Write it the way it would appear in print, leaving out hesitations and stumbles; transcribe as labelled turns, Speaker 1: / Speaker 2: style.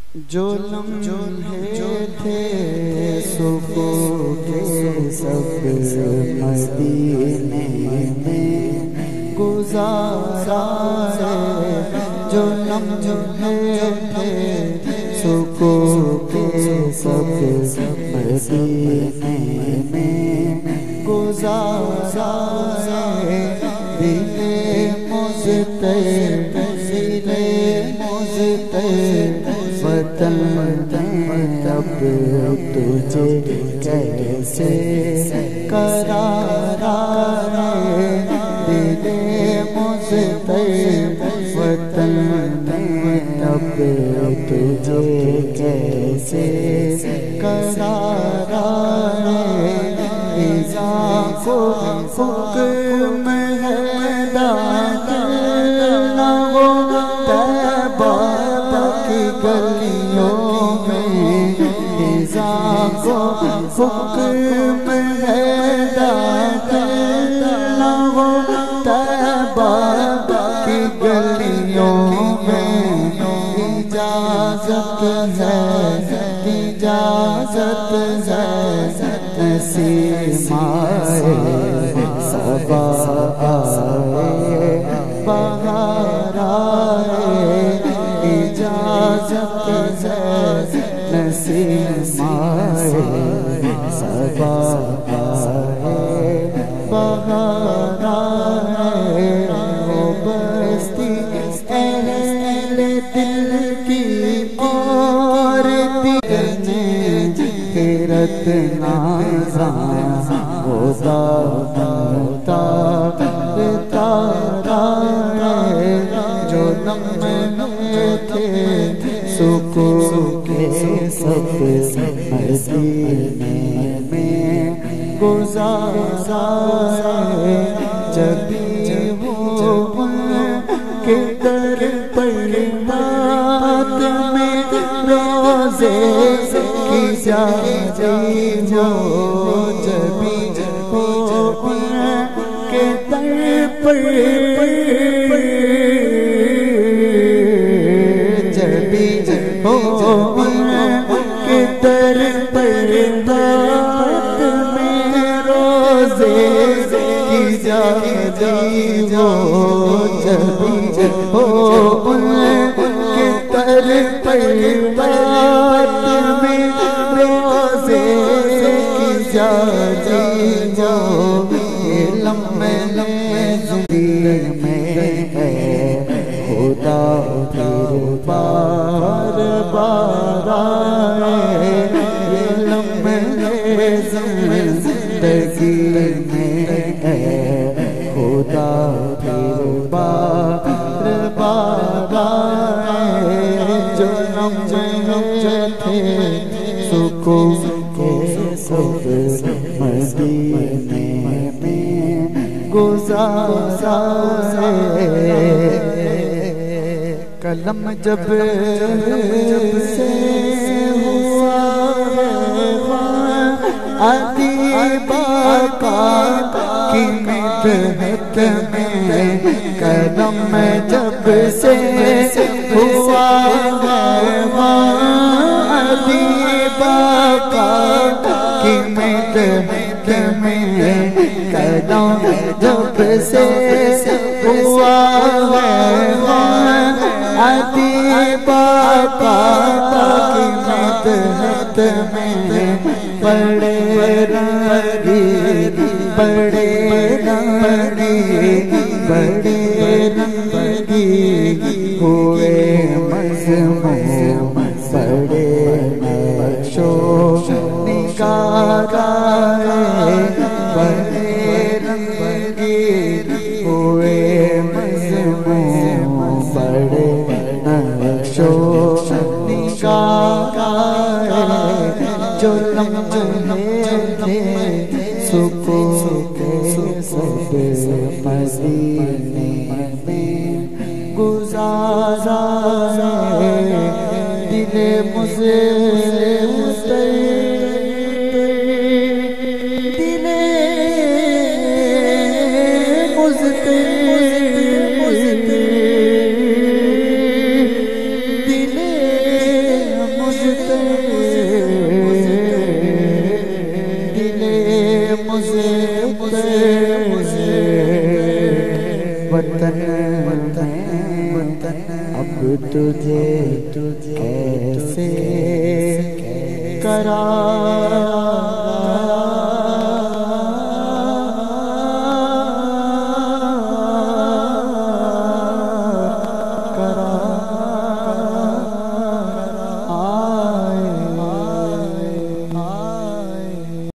Speaker 1: جو لمحے تھے سکون کے سب مدینے میں گزارا ہے، جو لمحے تھے سکون کے سب مدینے میں گزارا ہے، دل مضطرب وطن میں اب تجھے کیسے قرار ہے، دل مضطرب وطن میں اب تجھے کیسے قرار ہے، اذا کو حکم ہے ڈالنا وہ طیبہ کی گلیوں میں، اذا کو حکم ہے ڈالنا وہ طیبہ کی گلیوں میں، اجازت ہے نسیمائے صبا آئے بہار آئے، اجازت ہے نسیمائے صبا آئے بہار آئے، وہ بستی اہل دل کی اور حیرت نازاں ہوتا تارا ہے، جو لمحے تھے سکون کے سب مدینے میں گزارا ہے، جبھی وہ ان کے در پر بات میں روزے کی جاری ہو، جبھی وہ ان کے در پر جبھی وہ ان کے در پر بات میں روزے کی جاری ہو، جبھی وہ ان کے در پر بات میں روزے کی جاری ہو، یہ لمحے زندگی میں ہے خدا پھر بار بار آئے، یہ لمحے زندگی میں ہے خدا پھر بار بار آئے، جو لمحے تھے سکون کے سب مدینے میں گزارا ہے، قلم جب سے ہوا ہے ادیبہ کی مدحت میں، قلم جب سے ہوا ہے ادیبہ کی مدحت میں، قلم جب سے ہوا ہے ادیبہ کی مدحت میں، بڑے رنگی بڑے رنگی ہوئے مضمون، بڑے نقشو نگار بڑے رنگی ہوئے مضمون، بڑے نقشو نگار، جو لمحے تھے سکون کے سب مدینے میں گزارا ہے، دل مضطرب دل مضطرب وطن اب تجھے کیسے قرار